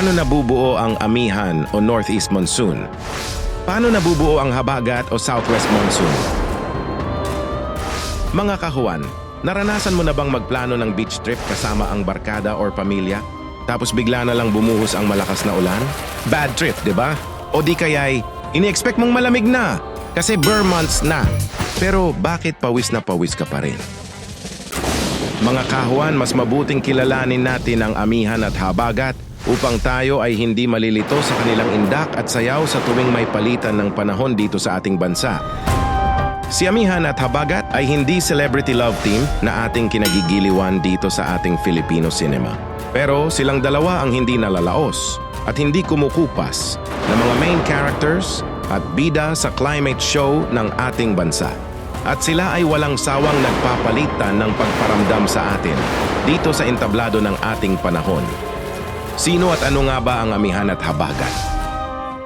Paano nabubuo ang amihan o northeast monsoon? Paano nabubuo ang habagat o southwest monsoon? Mga kahuan, naranasan mo na bang magplano ng beach trip kasama ang barkada or pamilya? Tapos bigla na lang bumuhos ang malakas na ulan? Bad trip, di ba? O di kaya'y ini-expect mong malamig na kasi Burr months na. Pero bakit pawis na pawis ka pa rin? Mga kahuan, mas mabuting kilalanin natin ang amihan at habagat upang tayo ay hindi malilito sa kanilang indak at sayaw sa tuwing may palitan ng panahon dito sa ating bansa. Si Amihan at Habagat ay hindi celebrity love team na ating kinagigiliwan dito sa ating Filipino cinema. Pero silang dalawa ang hindi nalalaos at hindi kumukupas na mga main characters at bida sa climate show ng ating bansa. At sila ay walang sawang nagpapalitan ng pagparamdam sa atin dito sa entablado ng ating panahon. Sino at ano nga ba ang Amihan at Habagat?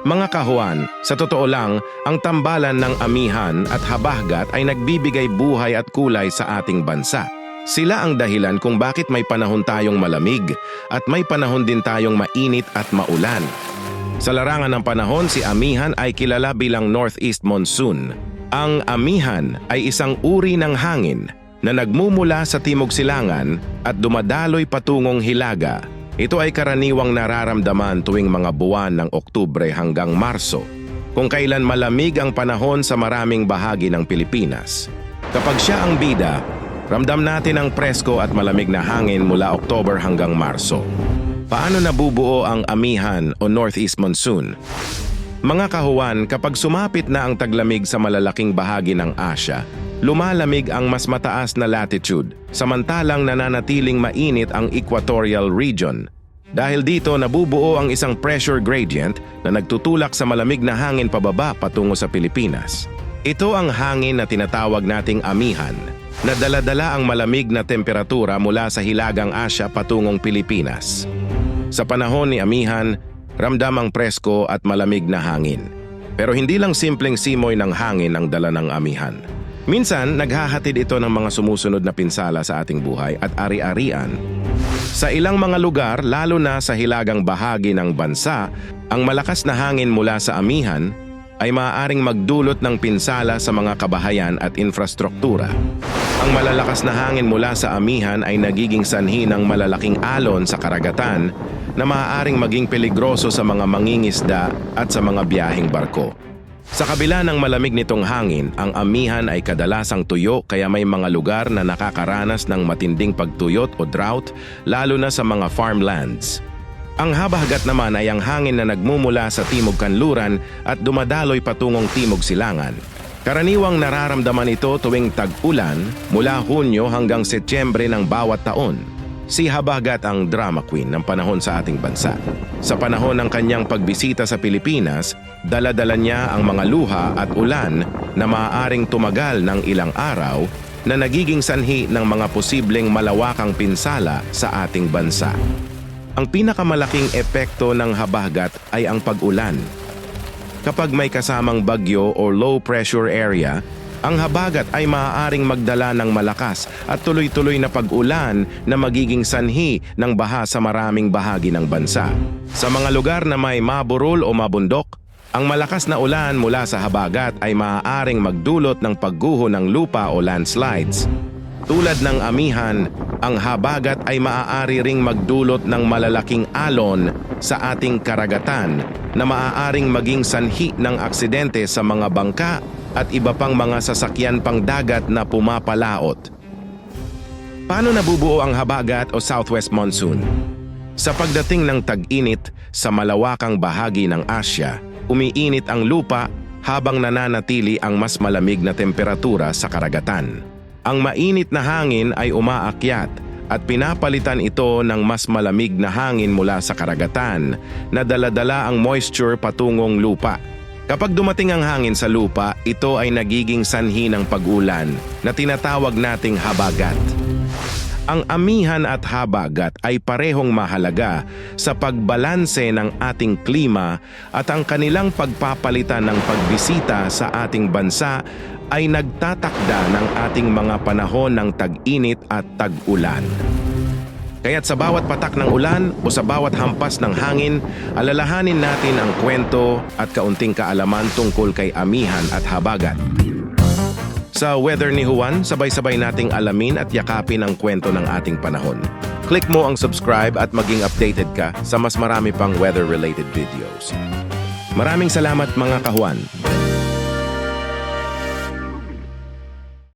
Mga kahuan, sa totoo lang, ang tambalan ng Amihan at Habagat ay nagbibigay buhay at kulay sa ating bansa. Sila ang dahilan kung bakit may panahon tayong malamig at may panahon din tayong mainit at maulan. Sa larangan ng panahon, si Amihan ay kilala bilang Northeast Monsoon. Ang Amihan ay isang uri ng hangin na nagmumula sa Timog Silangan at dumadaloy patungong Hilaga. Ito ay karaniwang nararamdaman tuwing mga buwan ng Oktubre hanggang Marso, kung kailan malamig ang panahon sa maraming bahagi ng Pilipinas. Kapag siya ang bida, ramdam natin ang presko at malamig na hangin mula Oktubre hanggang Marso. Paano nabubuo ang Amihan o Northeast Monsoon? Mga kahuan, kapag sumapit na ang taglamig sa malalaking bahagi ng Asya, lumalamig ang mas mataas na latitude, samantalang nananatiling mainit ang equatorial region. Dahil dito, nabubuo ang isang pressure gradient na nagtutulak sa malamig na hangin pababa patungo sa Pilipinas. Ito ang hangin na tinatawag nating Amihan, na dala-dala ang malamig na temperatura mula sa Hilagang Asya patungong Pilipinas. Sa panahon ni Amihan, ramdam ang presko at malamig na hangin. Pero hindi lang simpleng simoy ng hangin ang dala ng Amihan. Minsan, naghahatid ito ng mga sumusunod na pinsala sa ating buhay at ari-arian. Sa ilang mga lugar, lalo na sa hilagang bahagi ng bansa, ang malakas na hangin mula sa Amihan ay maaaring magdulot ng pinsala sa mga kabahayan at infrastruktura. Ang malalakas na hangin mula sa Amihan ay nagiging sanhi ng malalaking alon sa karagatan na maaaring maging peligroso sa mga mangingisda at sa mga biyaheng barko. Sa kabila ng malamig nitong hangin, ang Amihan ay kadalasang tuyo kaya may mga lugar na nakakaranas ng matinding pagtuyot o drought, lalo na sa mga farmlands. Ang Habagat naman ay ang hangin na nagmumula sa Timog Kanluran at dumadaloy patungong Timog Silangan. Karaniwang nararamdaman ito tuwing tag-ulan mula Hunyo hanggang Setyembre ng bawat taon. Si Habagat ang drama queen ng panahon sa ating bansa. Sa panahon ng kanyang pagbisita sa Pilipinas, dala-dala niya ang mga luha at ulan na maaaring tumagal ng ilang araw na nagiging sanhi ng mga posibleng malawakang pinsala sa ating bansa. Ang pinakamalaking epekto ng Habagat ay ang pag-ulan. Kapag may kasamang bagyo o low pressure area, ang Habagat ay maaaring magdala ng malakas at tuloy-tuloy na pag-ulan na magiging sanhi ng baha sa maraming bahagi ng bansa. Sa mga lugar na may maburol o mabundok, ang malakas na ulan mula sa Habagat ay maaaring magdulot ng pagguho ng lupa o landslides. Tulad ng Amihan, ang Habagat ay maaari ring magdulot ng malalaking alon sa ating karagatan na maaaring maging sanhi ng aksidente sa mga bangka at iba pang mga sasakyan pang dagat na pumapalaot. Paano nabubuo ang Habagat o Southwest Monsoon? Sa pagdating ng tag-init sa malawakang bahagi ng Asya, umiinit ang lupa habang nananatili ang mas malamig na temperatura sa karagatan. Ang mainit na hangin ay umaakyat at pinapalitan ito ng mas malamig na hangin mula sa karagatan na dala-dala ang moisture patungong lupa. Kapag dumating ang hangin sa lupa, ito ay nagiging sanhi ng pag-ulan na tinatawag nating Habagat. Ang Amihan at Habagat ay parehong mahalaga sa pagbalanse ng ating klima at ang kanilang pagpapalitan ng pagbisita sa ating bansa ay nagtatakda ng ating mga panahon ng tag-init at tag-ulan. Kaya't sa bawat patak ng ulan o sa bawat hampas ng hangin, alalahanin natin ang kwento at kaunting kaalaman tungkol kay amihan at habagat. Sa Weather ni Juan, sabay-sabay nating alamin at yakapin ang kwento ng ating panahon. Click mo ang subscribe at maging updated ka sa mas marami pang weather-related videos. Maraming salamat mga kahuan.